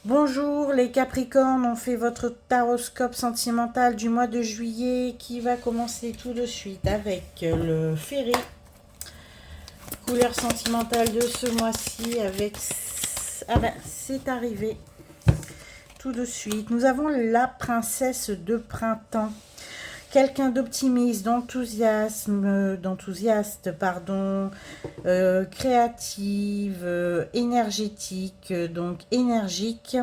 Bonjour les Capricornes, on fait votre taroscope sentimental du mois de juillet qui va commencer tout de suite avec le ferré, couleur sentimentale de ce mois-ci avec... Ah ben, c'est arrivé tout de suite. Nous avons la princesse de printemps. Quelqu'un d'optimiste, d'enthousiaste, pardon, créative, énergétique, donc énergique.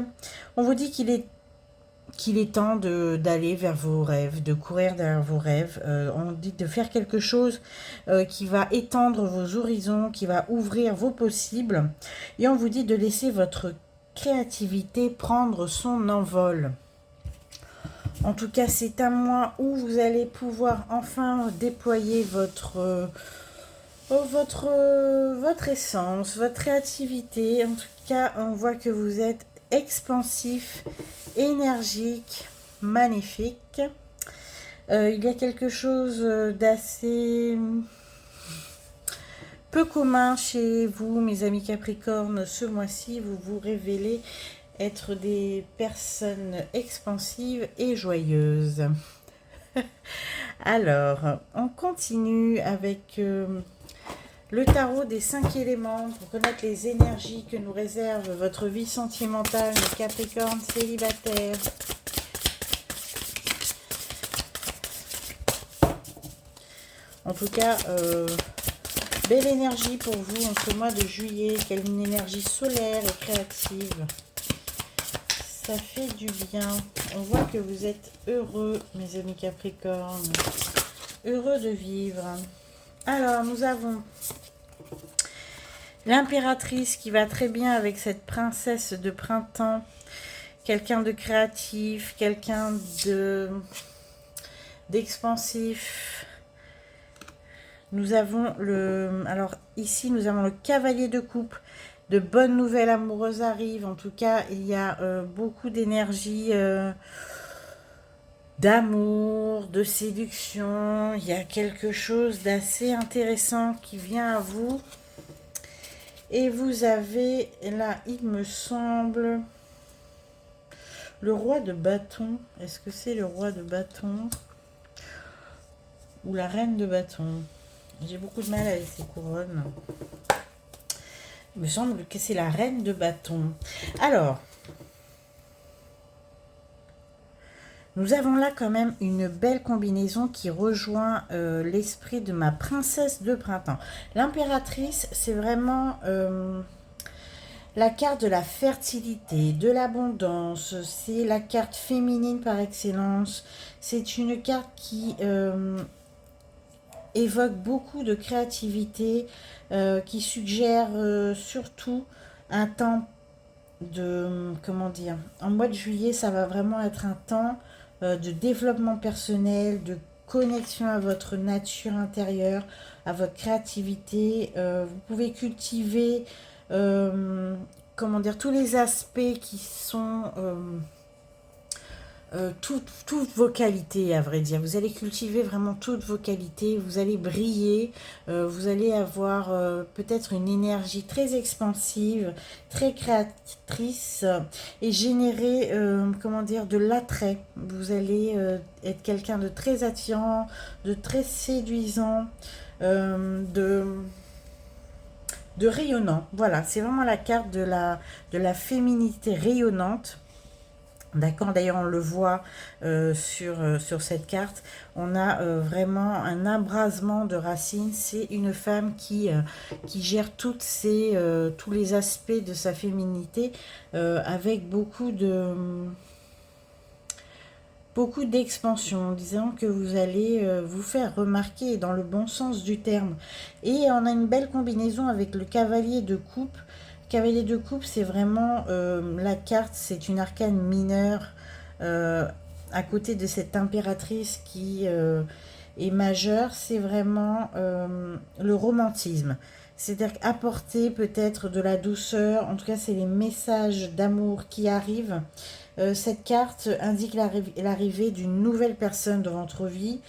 On vous dit qu'il est temps d'aller vers vos rêves, de courir derrière vos rêves. On dit de faire quelque chose qui va étendre vos horizons, qui va ouvrir vos possibles. Et on vous dit de laisser votre créativité prendre son envol. En tout cas, c'est un mois où vous allez pouvoir enfin déployer votre essence, votre créativité. En tout cas, on voit que vous êtes expansif, énergique, magnifique. Il y a quelque chose d'assez peu commun chez vous, mes amis Capricornes. Ce mois-ci, vous vous révélez être des personnes expansives et joyeuses. Alors, on continue avec le tarot des 5 éléments pour connaître les énergies que nous réserve votre vie sentimentale, les Capricornes célibataires. En tout cas, belle énergie pour vous en ce mois de juillet. Quelle une énergie solaire et créative. Ça fait du bien. On voit que vous êtes heureux, mes amis Capricornes. Heureux de vivre. Alors, nous avons l'impératrice qui va très bien avec cette princesse de printemps. Quelqu'un de créatif, quelqu'un d'expansif. Nous avons alors ici, nous avons le cavalier de coupe. De bonnes nouvelles amoureuses arrivent. En tout cas, il y a beaucoup d'énergie, d'amour, de séduction. Il y a quelque chose d'assez intéressant qui vient à vous. Et vous avez là, il me semble, le roi de bâton. Est-ce que c'est le roi de bâton ou la reine de bâton? J'ai beaucoup de mal avec ces couronnes. Il me semble que c'est la reine de bâton. Alors, nous avons là quand même une belle combinaison qui rejoint l'esprit de ma princesse de printemps. L'impératrice, c'est vraiment la carte de la fertilité, de l'abondance. C'est la carte féminine par excellence. C'est une carte qui évoque beaucoup de créativité, qui suggère surtout un temps comment dire, en mois de juillet, ça va vraiment être un temps de développement personnel, de connexion à votre nature intérieure, à votre créativité. Vous pouvez cultiver, comment dire, tous les aspects qui sont toutes vos qualités, à vrai dire. Vous allez cultiver vraiment toutes vos qualités, vous allez briller, vous allez avoir peut-être une énergie très expansive, très créatrice et générer, comment dire, de l'attrait. Vous allez être quelqu'un de très attirant, de très séduisant, de rayonnant. Voilà, c'est vraiment la carte de la féminité rayonnante. D'accord, d'ailleurs on le voit sur cette carte, on a vraiment un embrasement de racines, c'est une femme qui gère tous les aspects de sa féminité avec beaucoup d'expansion, disons que vous allez vous faire remarquer dans le bon sens du terme. Et on a une belle combinaison avec le cavalier de coupe. Cavalier de coupe, c'est vraiment la carte, c'est une arcane mineure à côté de cette impératrice qui est majeure, c'est vraiment le romantisme. C'est-à-dire apporter peut-être de la douceur, en tout cas c'est les messages d'amour qui arrivent. Cette carte indique l'arrivée d'une nouvelle personne dans votre vie,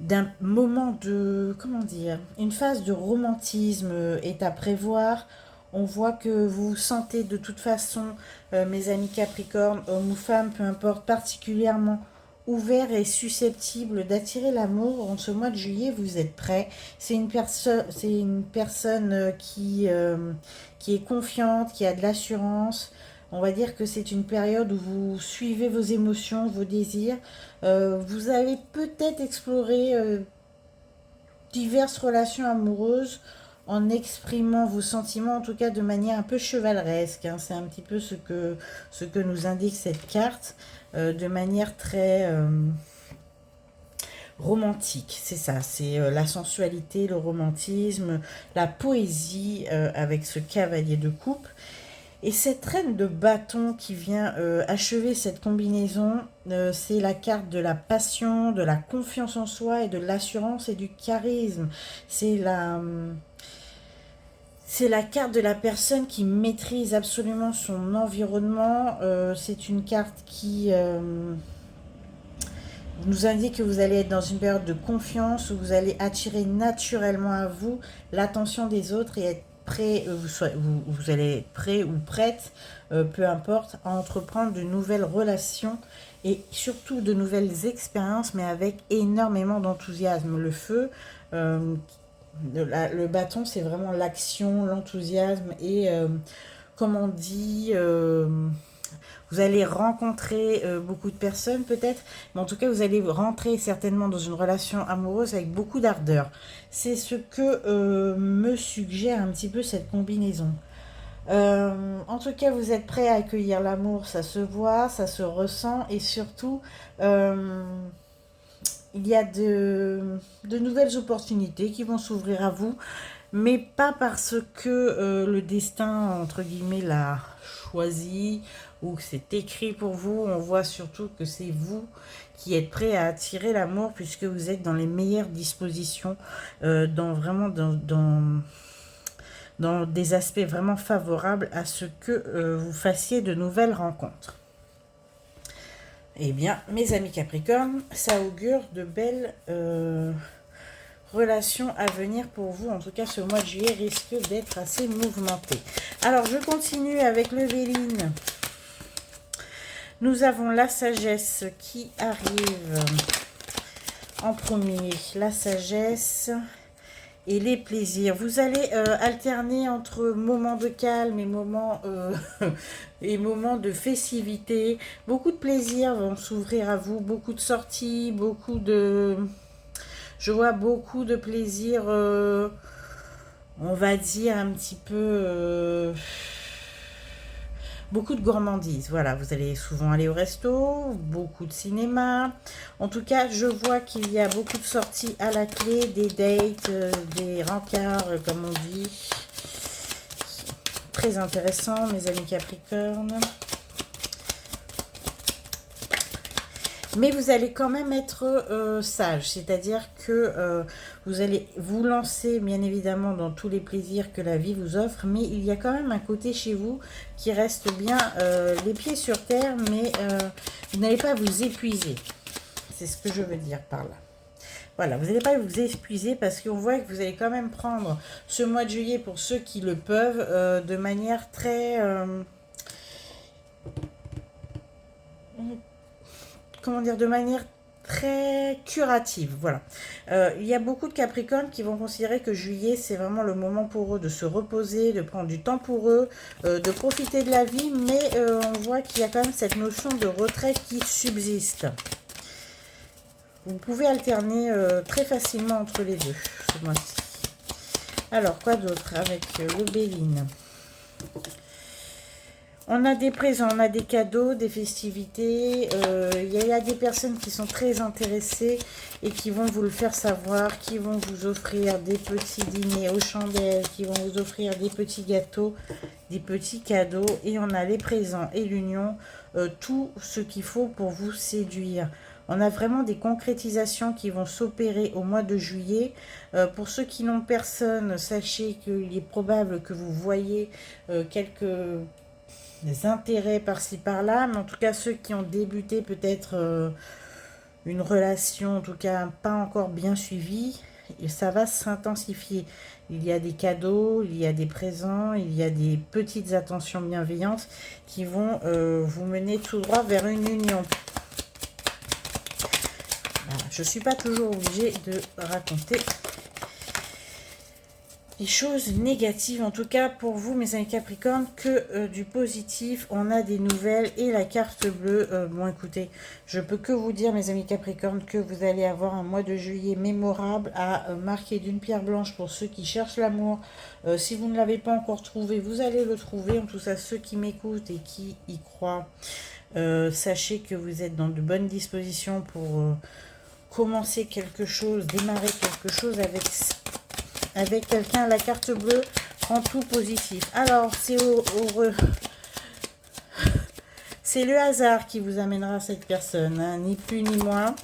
d'un moment de, comment dire, une phase de romantisme est à prévoir. On voit que vous vous sentez de toute façon, mes amis Capricorne, hommes ou femmes, peu importe, particulièrement ouvert et susceptible d'attirer l'amour. En ce mois de juillet, vous êtes prêt. C'est une personne qui est confiante, qui a de l'assurance. On va dire que c'est une période où vous suivez vos émotions, vos désirs. Vous allez peut-être explorer diverses relations amoureuses en exprimant vos sentiments, en tout cas de manière un peu chevaleresque, hein. C'est un petit peu ce que nous indique cette carte, de manière très romantique. C'est ça, c'est la sensualité, le romantisme, la poésie avec ce cavalier de coupe. Et cette reine de bâton qui vient achever cette combinaison, c'est la carte de la passion, de la confiance en soi et de l'assurance et du charisme. C'est c'est la carte de la personne qui maîtrise absolument son environnement. C'est une carte qui nous indique que vous allez être dans une période de confiance où vous allez attirer naturellement à vous l'attention des autres et être prêt, vous allez être prêt ou prête, peu importe, à entreprendre de nouvelles relations et surtout de nouvelles expériences, mais avec énormément d'enthousiasme. Le feu, le bâton, c'est vraiment l'action, l'enthousiasme et, comme on dit, vous allez rencontrer beaucoup de personnes peut-être, mais en tout cas, vous allez rentrer certainement dans une relation amoureuse avec beaucoup d'ardeur. C'est ce que me suggère un petit peu cette combinaison. En tout cas, vous êtes prêt à accueillir l'amour, ça se voit, ça se ressent, et surtout, euh, il y a de nouvelles opportunités qui vont s'ouvrir à vous, mais pas parce que le destin, entre guillemets, l'a choisi ou que c'est écrit pour vous. On voit surtout que c'est vous qui êtes prêt à attirer l'amour puisque vous êtes dans les meilleures dispositions, dans vraiment dans des aspects vraiment favorables à ce que vous fassiez de nouvelles rencontres. Eh bien, mes amis Capricorne, ça augure de belles relations à venir pour vous. En tout cas, ce mois de juillet risque d'être assez mouvementé. Alors, je continue avec le Véline. Nous avons la sagesse qui arrive en premier. La sagesse et les plaisirs. Vous allez alterner entre moments de calme et et moments de festivité. Beaucoup de plaisirs vont s'ouvrir à vous, beaucoup de sorties, je vois beaucoup de plaisirs, on va dire un petit peu, beaucoup de gourmandise. Voilà, vous allez souvent aller au resto, beaucoup de cinéma. En tout cas, je vois qu'il y a beaucoup de sorties à la clé, des dates, des rencarts, comme on dit. Très intéressant, mes amis Capricorne. Mais vous allez quand même être sage, c'est-à-dire que vous allez vous lancer bien évidemment dans tous les plaisirs que la vie vous offre, mais il y a quand même un côté chez vous qui reste bien les pieds sur terre, mais vous n'allez pas vous épuiser. C'est ce que je veux dire par là. Voilà, vous n'allez pas vous épuiser parce qu'on voit que vous allez quand même prendre ce mois de juillet pour ceux qui le peuvent de manière très... comment dire, de manière très curative, voilà. Il y a beaucoup de Capricornes qui vont considérer que juillet, c'est vraiment le moment pour eux de se reposer, de prendre du temps pour eux, de profiter de la vie, mais on voit qu'il y a quand même cette notion de retrait qui subsiste. Vous pouvez alterner très facilement entre les deux, ce mois-ci. Alors, quoi d'autre avec le Béline? On a des présents, on a des cadeaux, des festivités. Il y a des personnes qui sont très intéressées et qui vont vous le faire savoir, qui vont vous offrir des petits dîners aux chandelles, qui vont vous offrir des petits gâteaux, des petits cadeaux. Et on a les présents et l'union, tout ce qu'il faut pour vous séduire. On a vraiment des concrétisations qui vont s'opérer au mois de juillet. Pour ceux qui n'ont personne, sachez qu'il est probable que vous voyez quelques des intérêts par-ci par-là, mais en tout cas ceux qui ont débuté peut-être une relation, en tout cas pas encore bien suivie, et ça va s'intensifier. Il y a des cadeaux, il y a des présents, il y a des petites attentions bienveillantes qui vont vous mener tout droit vers une union. Voilà. Je ne suis pas toujours obligée de raconter des choses négatives, en tout cas pour vous mes amis Capricorne, que du positif. On a des nouvelles et la carte bleue. Bon écoutez, je peux que vous dire mes amis Capricorne que vous allez avoir un mois de juillet mémorable à marquer d'une pierre blanche pour ceux qui cherchent l'amour. Si vous ne l'avez pas encore trouvé, vous allez le trouver. En tout cas ceux qui m'écoutent et qui y croient, sachez que vous êtes dans de bonnes dispositions pour commencer quelque chose, démarrer quelque chose avec quelqu'un. La carte bleue en tout positif. Alors, c'est le hasard qui vous amènera cette personne, hein, ni plus ni moins.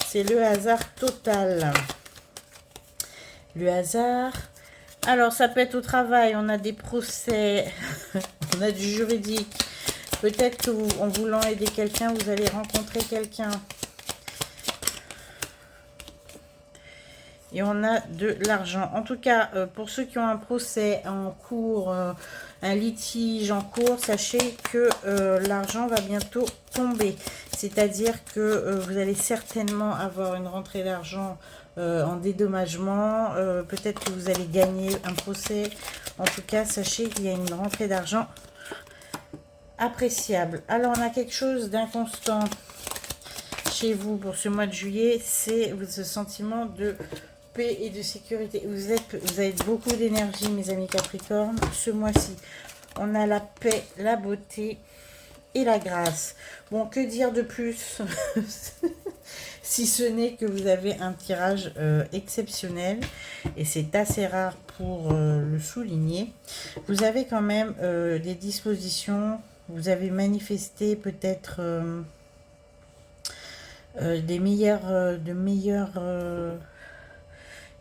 C'est le hasard total. Le hasard. Alors, ça peut être au travail, on a des procès, on a du juridique. Peut-être que en voulant aider quelqu'un, vous allez rencontrer quelqu'un. Et on a de l'argent. En tout cas, pour ceux qui ont un procès en cours, un litige en cours, sachez que l'argent va bientôt tomber. C'est-à-dire que vous allez certainement avoir une rentrée d'argent en dédommagement. Peut-être que vous allez gagner un procès. En tout cas, sachez qu'il y a une rentrée d'argent appréciable. Alors, on a quelque chose d'inconstant chez vous pour ce mois de juillet. C'est ce sentiment de paix et de sécurité. Vous avez beaucoup d'énergie, mes amis Capricorne, ce mois-ci. On a la paix, la beauté et la grâce. Bon, que dire de plus si ce n'est que vous avez un tirage exceptionnel, et c'est assez rare pour le souligner. Vous avez quand même des dispositions, vous avez manifesté peut-être de meilleures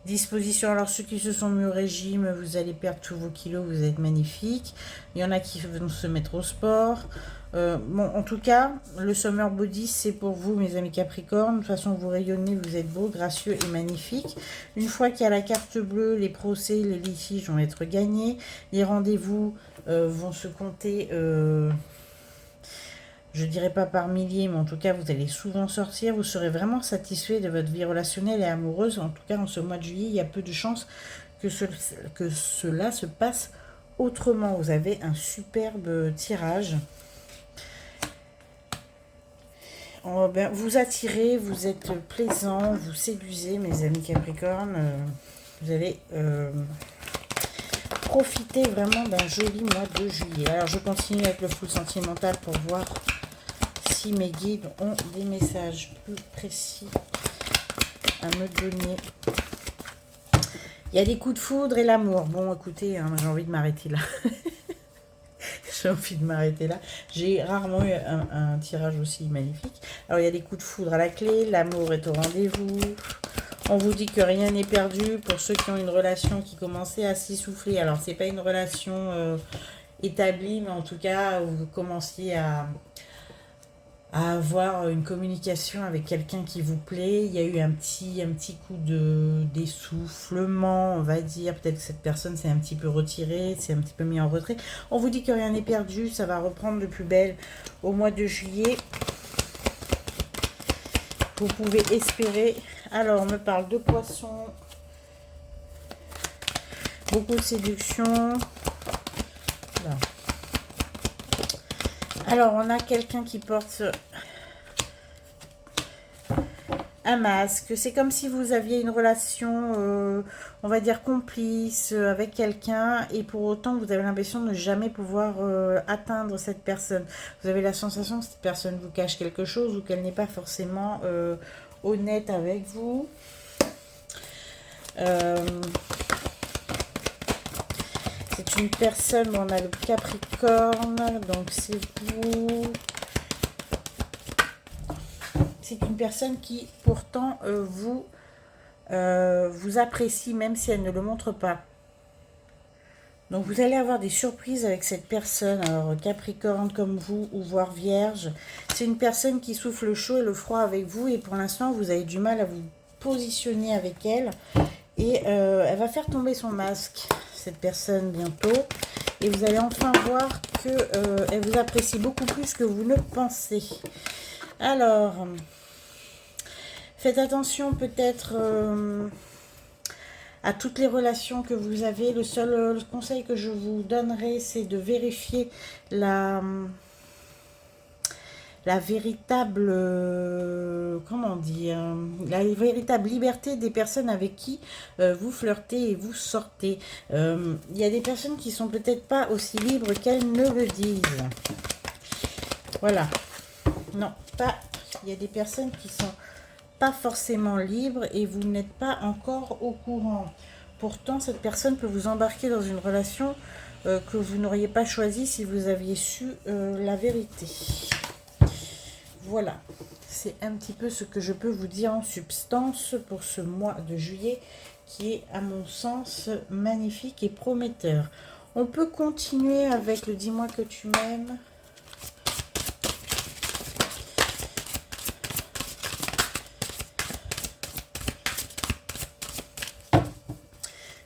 disposition. Alors ceux qui se sont mis au régime, vous allez perdre tous vos kilos, vous êtes magnifique. Il y en a qui vont se mettre au sport. Bon, en tout cas, le Summer Body, c'est pour vous, mes amis Capricorne. De toute façon, vous rayonnez, vous êtes beau, gracieux et magnifique. Une fois qu'il y a la carte bleue, les procès, les litiges vont être gagnés. Les rendez-vous vont se compter... je dirais pas par milliers, mais en tout cas, vous allez souvent sortir. Vous serez vraiment satisfait de votre vie relationnelle et amoureuse. En tout cas, en ce mois de juillet, il y a peu de chances que cela se passe autrement. Vous avez un superbe tirage. Oh, ben, vous attirez, vous êtes plaisant, vous séduisez, mes amis Capricorne. Vous allez... profiter vraiment d'un joli mois de juillet. Alors, je continue avec le full sentimental pour voir si mes guides ont des messages plus précis à me donner. Il y a des coups de foudre et l'amour. Bon, écoutez, hein, j'ai envie de m'arrêter là. J'ai envie de m'arrêter là. J'ai rarement eu un tirage aussi magnifique. Alors, il y a des coups de foudre à la clé. L'amour est au rendez-vous. On vous dit que rien n'est perdu pour ceux qui ont une relation qui commençait à s'essouffler. Alors, c'est pas une relation établie, mais en tout cas, vous commenciez à avoir une communication avec quelqu'un qui vous plaît. Il y a eu un petit coup d'essoufflement, on va dire. Peut-être que cette personne s'est un petit peu retirée, s'est un petit peu mis en retrait. On vous dit que rien n'est perdu, ça va reprendre de plus belle au mois de juillet. Vous pouvez espérer. Alors, on me parle de poissons. Beaucoup de séduction. Voilà. Alors, on a quelqu'un qui porte un masque. C'est comme si vous aviez une relation, on va dire, complice avec quelqu'un. Et pour autant, vous avez l'impression de ne jamais pouvoir atteindre cette personne. Vous avez la sensation que cette personne vous cache quelque chose ou qu'elle n'est pas forcément honnête avec vous. C'est une personne, on a le Capricorne, donc c'est vous. C'est une personne qui, pourtant, vous apprécie, même si elle ne le montre pas. Donc, vous allez avoir des surprises avec cette personne. Alors, Capricorne comme vous, ou voire Vierge. C'est une personne qui souffle le chaud et le froid avec vous. Et pour l'instant, vous avez du mal à vous positionner avec elle. Et elle va faire tomber son masque, cette personne, bientôt. Et vous allez enfin voir qu'elle vous apprécie beaucoup plus que vous ne pensez. Alors, faites attention peut-être à toutes les relations que vous avez. Le seul conseil que je vous donnerai, c'est de vérifier la véritable, comment dire, la véritable liberté des personnes avec qui vous flirtez et vous sortez. Il y a des personnes qui sont peut-être pas aussi libres qu'elles ne le disent. Voilà. Non, pas. Il y a des personnes qui sont pas forcément libres et vous n'êtes pas encore au courant. Pourtant, cette personne peut vous embarquer dans une relation que vous n'auriez pas choisie si vous aviez su la vérité. Voilà, c'est un petit peu ce que je peux vous dire en substance pour ce mois de juillet qui est à mon sens magnifique et prometteur. On peut continuer avec le dis-moi que tu m'aimes.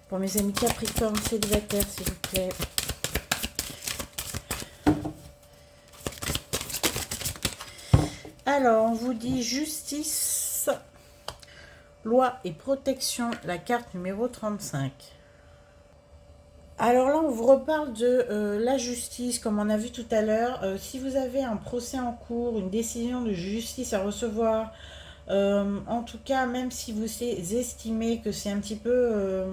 Pour mes amis Capricorne célibataires, s'il vous plaît. Alors, on vous dit justice, loi et protection, la carte numéro 35. Alors là, on vous reparle de la justice, comme on a vu tout à l'heure. Si vous avez un procès en cours, une décision de justice à recevoir, en tout cas, même si vous estimez que c'est un petit peu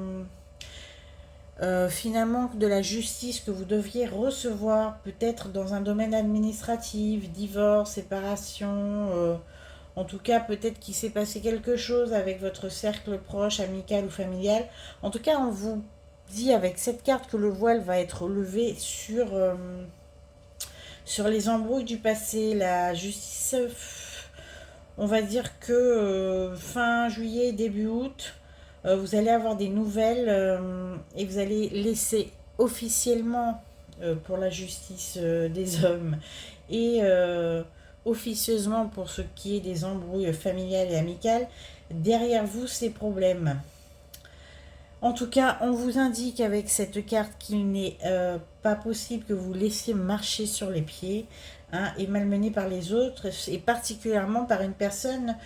finalement de la justice que vous deviez recevoir, peut-être dans un domaine administratif, divorce, séparation, en tout cas peut-être qu'il s'est passé quelque chose avec votre cercle proche, amical ou familial. En tout cas, on vous dit avec cette carte que le voile va être levé sur les embrouilles du passé. La justice, on va dire que fin juillet, début août, vous allez avoir des nouvelles et vous allez laisser officiellement pour la justice des hommes et officieusement pour ce qui est des embrouilles familiales et amicales, derrière vous ces problèmes. En tout cas, on vous indique avec cette carte qu'il n'est pas possible que vous laissiez marcher sur les pieds et malmené par les autres, et particulièrement par une personne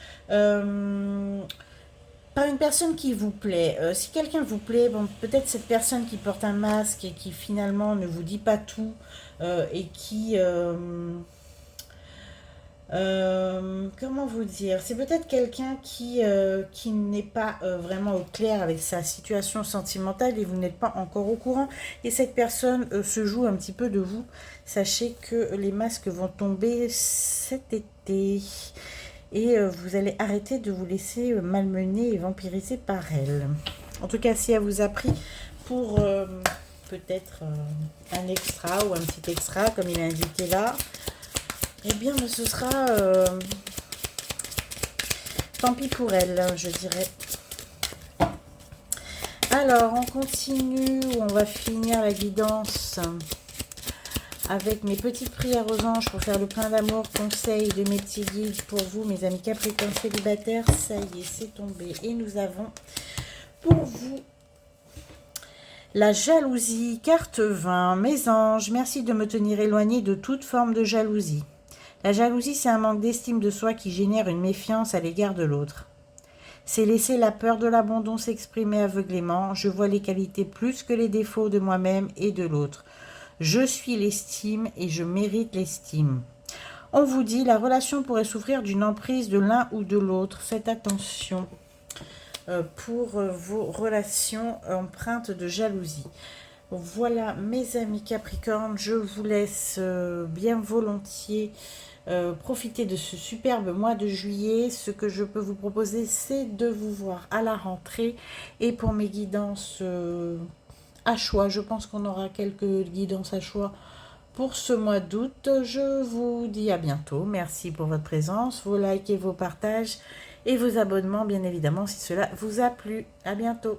qui vous plaît. Si quelqu'un vous plaît, bon, peut-être cette personne qui porte un masque et qui finalement ne vous dit pas tout et qui... comment vous dire? C'est peut-être quelqu'un qui n'est pas vraiment au clair avec sa situation sentimentale et vous n'êtes pas encore au courant. Et cette personne se joue un petit peu de vous. Sachez que les masques vont tomber cet été. Et vous allez arrêter de vous laisser malmener et vampiriser par elle. En tout cas, si elle vous a pris pour peut-être un extra ou un petit extra, comme il est indiqué là, eh bien, ce sera tant pis pour elle, je dirais. Alors, on continue, on va finir la guidance avec mes petites prières aux anges pour faire le plein d'amour, conseils de mes petits guides pour vous, mes amis Capricorne célibataires. Ça y est, c'est tombé. Et nous avons pour vous la jalousie, carte 20. Mes anges, merci de me tenir éloigné de toute forme de jalousie. La jalousie, c'est un manque d'estime de soi qui génère une méfiance à l'égard de l'autre. C'est laisser la peur de l'abandon s'exprimer aveuglément. Je vois les qualités plus que les défauts de moi-même et de l'autre. Je suis l'estime et je mérite l'estime. On vous dit, la relation pourrait souffrir d'une emprise de l'un ou de l'autre. Faites attention pour vos relations empreintes de jalousie. Voilà, mes amis Capricorne, je vous laisse bien volontiers profiter de ce superbe mois de juillet. Ce que je peux vous proposer, c'est de vous voir à la rentrée. Et pour mes guidances à choix, je pense qu'on aura quelques guidances à choix pour ce mois d'août. Je vous dis à bientôt. Merci pour votre présence, vos likes et vos partages et vos abonnements, bien évidemment, si cela vous a plu. À bientôt.